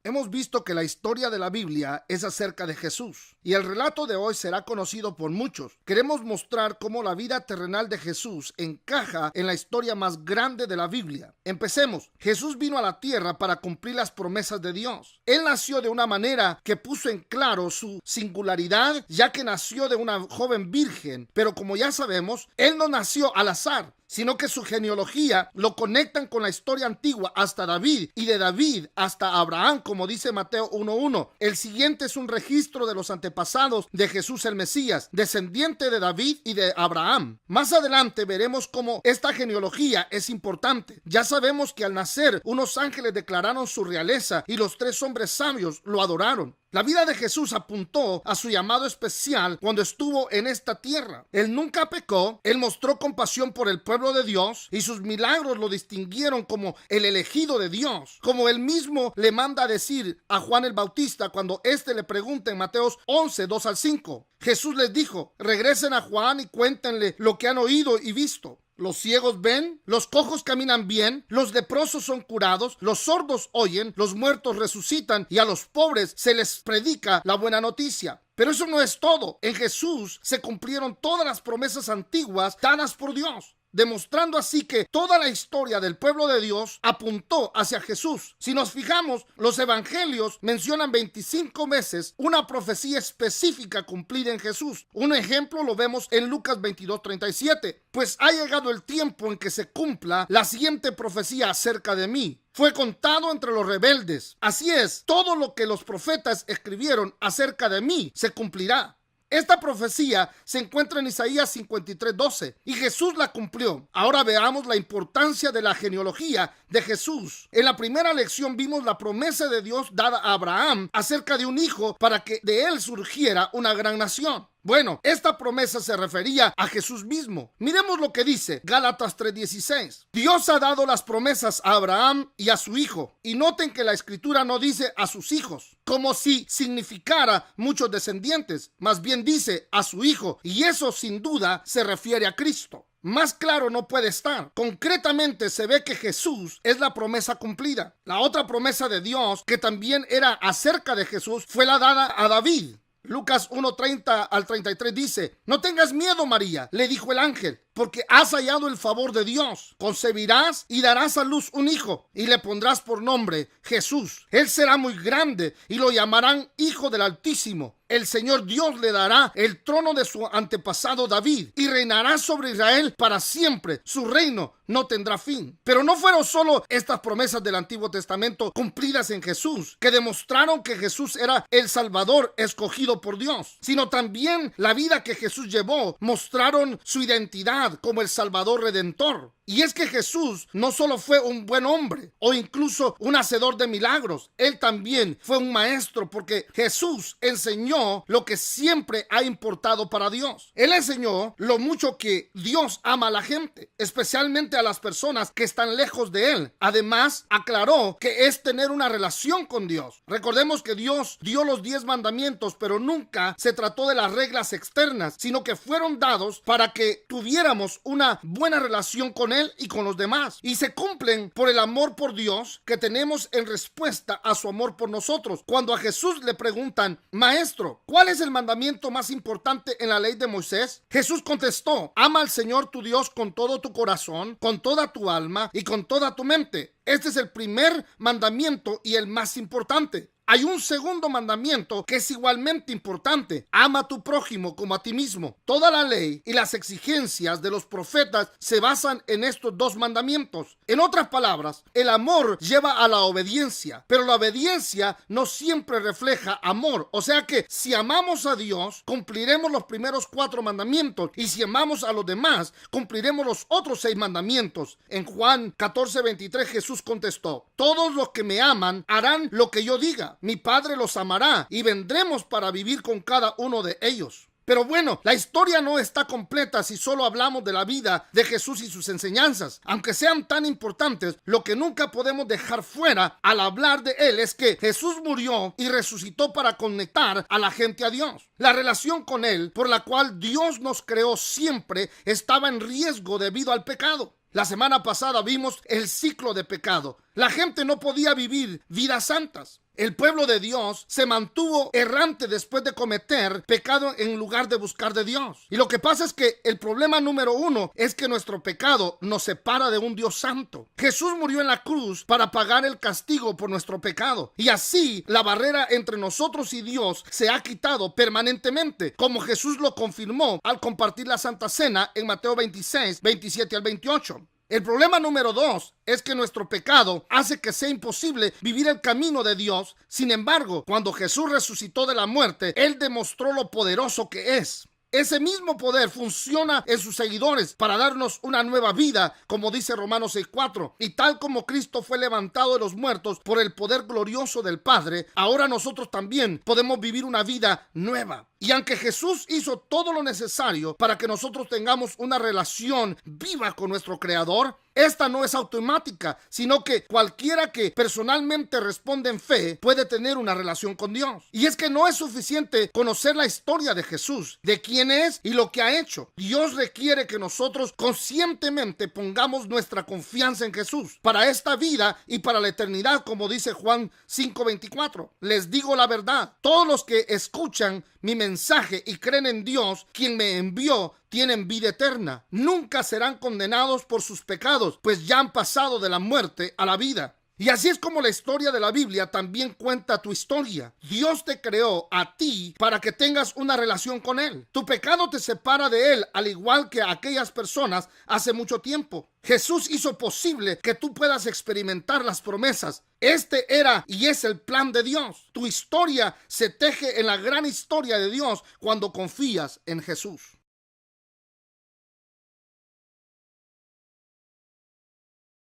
Hemos visto que la historia de la Biblia es acerca de Jesús y el relato de hoy será conocido por muchos. Queremos mostrar cómo la vida terrenal de Jesús encaja en la historia más grande de la Biblia. Empecemos. Jesús vino a la tierra para cumplir las promesas de Dios. Él nació de una manera que puso en claro su singularidad, ya que nació de una joven virgen, pero como ya sabemos, él no nació al azar, sino que su genealogía lo conectan con la historia antigua hasta David y de David hasta Abraham, como dice Mateo 1:1. El siguiente es un registro de los antepasados de Jesús el Mesías, descendiente de David y de Abraham. Más adelante veremos cómo esta genealogía es importante. Ya sabemos que al nacer unos ángeles declararon su realeza y los tres hombres sabios lo adoraron. La vida de Jesús apuntó a su llamado especial cuando estuvo en esta tierra. Él nunca pecó, él mostró compasión por el pueblo de Dios y sus milagros lo distinguieron como el elegido de Dios. Como él mismo le manda a decir a Juan el Bautista cuando éste le pregunta en Mateos 11:2-5. Jesús les dijo: regresen a Juan y cuéntenle lo que han oído y visto. Los ciegos ven, los cojos caminan bien, los leprosos son curados, los sordos oyen, los muertos resucitan y a los pobres se les predica la buena noticia. Pero eso no es todo. En Jesús se cumplieron todas las promesas antiguas dadas por Dios, demostrando así que toda la historia del pueblo de Dios apuntó hacia Jesús. Si nos fijamos, los evangelios mencionan 25 veces una profecía específica cumplida en Jesús. Un ejemplo lo vemos en Lucas 22:37. Pues ha llegado el tiempo en que se cumpla la siguiente profecía acerca de mí. Fue contado entre los rebeldes. Así es, todo lo que los profetas escribieron acerca de mí se cumplirá. Esta profecía se encuentra en Isaías 53:12 y Jesús la cumplió. Ahora veamos la importancia de la genealogía de Jesús. En la primera lección vimos la promesa de Dios dada a Abraham acerca de un hijo para que de él surgiera una gran nación. Bueno, esta promesa se refería a Jesús mismo. Miremos lo que dice Gálatas 3:16. Dios ha dado las promesas a Abraham y a su hijo. Y noten que la escritura no dice a sus hijos, como si significara muchos descendientes. Más bien dice a su hijo. Y eso sin duda se refiere a Cristo. Más claro no puede estar. Concretamente se ve que Jesús es la promesa cumplida. La otra promesa de Dios, que también era acerca de Jesús, fue la dada a David. Lucas 1:30-33 dice: no tengas miedo, María, le dijo el ángel, porque has hallado el favor de Dios. Concebirás y darás a luz un hijo, y le pondrás por nombre Jesús. Él será muy grande, y lo llamarán Hijo del Altísimo. El Señor Dios le dará el trono de su antepasado David, y reinará sobre Israel para siempre. Su reino no tendrá fin. Pero no fueron solo estas promesas del Antiguo Testamento cumplidas en Jesús, que demostraron que Jesús era el Salvador escogido por Dios, sino también la vida que Jesús llevó mostraron su identidad como el Salvador Redentor. Y es que Jesús no solo fue un buen hombre o incluso un hacedor de milagros, él también fue un maestro, porque Jesús enseñó lo que siempre ha importado para Dios. Él enseñó lo mucho que Dios ama a la gente, especialmente a las personas que están lejos de él. Además, aclaró que es tener una relación con Dios. Recordemos que Dios dio los 10 mandamientos, pero nunca se trató de las reglas externas, sino que fueron dados para que tuviéramos una buena relación con él y con los demás, y se cumplen por el amor por Dios que tenemos en respuesta a su amor por nosotros. Cuando a Jesús le preguntan: maestro, ¿cuál es el mandamiento más importante en la ley de Moisés? Jesús contestó: ama al Señor tu Dios con todo tu corazón, con toda tu alma y con toda tu mente. Este es el primer mandamiento y el más importante. Hay un segundo mandamiento que es igualmente importante: ama a tu prójimo como a ti mismo. Toda la ley y las exigencias de los profetas se basan en estos dos mandamientos. En otras palabras, el amor lleva a la obediencia, pero la obediencia no siempre refleja amor. O sea que si amamos a Dios, cumpliremos los primeros 4 mandamientos, y si amamos a los demás, cumpliremos los otros 6 mandamientos. En Juan 14:23 Jesús contestó: todos los que me aman harán lo que yo diga. Mi Padre los amará y vendremos para vivir con cada uno de ellos. Pero bueno, la historia no está completa si solo hablamos de la vida de Jesús y sus enseñanzas. Aunque sean tan importantes, lo que nunca podemos dejar fuera al hablar de él es que Jesús murió y resucitó para conectar a la gente a Dios. La relación con él, por la cual Dios nos creó siempre, estaba en riesgo debido al pecado. La semana pasada vimos el ciclo de pecado. La gente no podía vivir vidas santas. El pueblo de Dios se mantuvo errante después de cometer pecado en lugar de buscar de Dios. Y lo que pasa es que el problema número uno es que nuestro pecado nos separa de un Dios santo. Jesús murió en la cruz para pagar el castigo por nuestro pecado. Y así la barrera entre nosotros y Dios se ha quitado permanentemente, como Jesús lo confirmó al compartir la Santa Cena en Mateo 26, 27 al 28. El problema número 2 es que nuestro pecado hace que sea imposible vivir el camino de Dios. Sin embargo, cuando Jesús resucitó de la muerte, Él demostró lo poderoso que es. Ese mismo poder funciona en sus seguidores para darnos una nueva vida, como dice Romanos 6:4. Y tal como Cristo fue levantado de los muertos por el poder glorioso del Padre, ahora nosotros también podemos vivir una vida nueva. Y aunque Jesús hizo todo lo necesario para que nosotros tengamos una relación viva con nuestro Creador, esta no es automática, sino que cualquiera que personalmente responde en fe puede tener una relación con Dios. Y es que no es suficiente conocer la historia de Jesús, de quién es y lo que ha hecho. Dios requiere que nosotros conscientemente pongamos nuestra confianza en Jesús para esta vida y para la eternidad, como dice Juan 5:24. Les digo la verdad, todos los que escuchan mi mensaje y creen en Dios, quien me envió, tienen vida eterna. Nunca serán condenados por sus pecados, pues ya han pasado de la muerte a la vida. Y así es como la historia de la Biblia también cuenta tu historia. Dios te creó a ti para que tengas una relación con Él. Tu pecado te separa de Él, al igual que a aquellas personas hace mucho tiempo. Jesús hizo posible que tú puedas experimentar las promesas. Este era y es el plan de Dios. Tu historia se teje en la gran historia de Dios cuando confías en Jesús.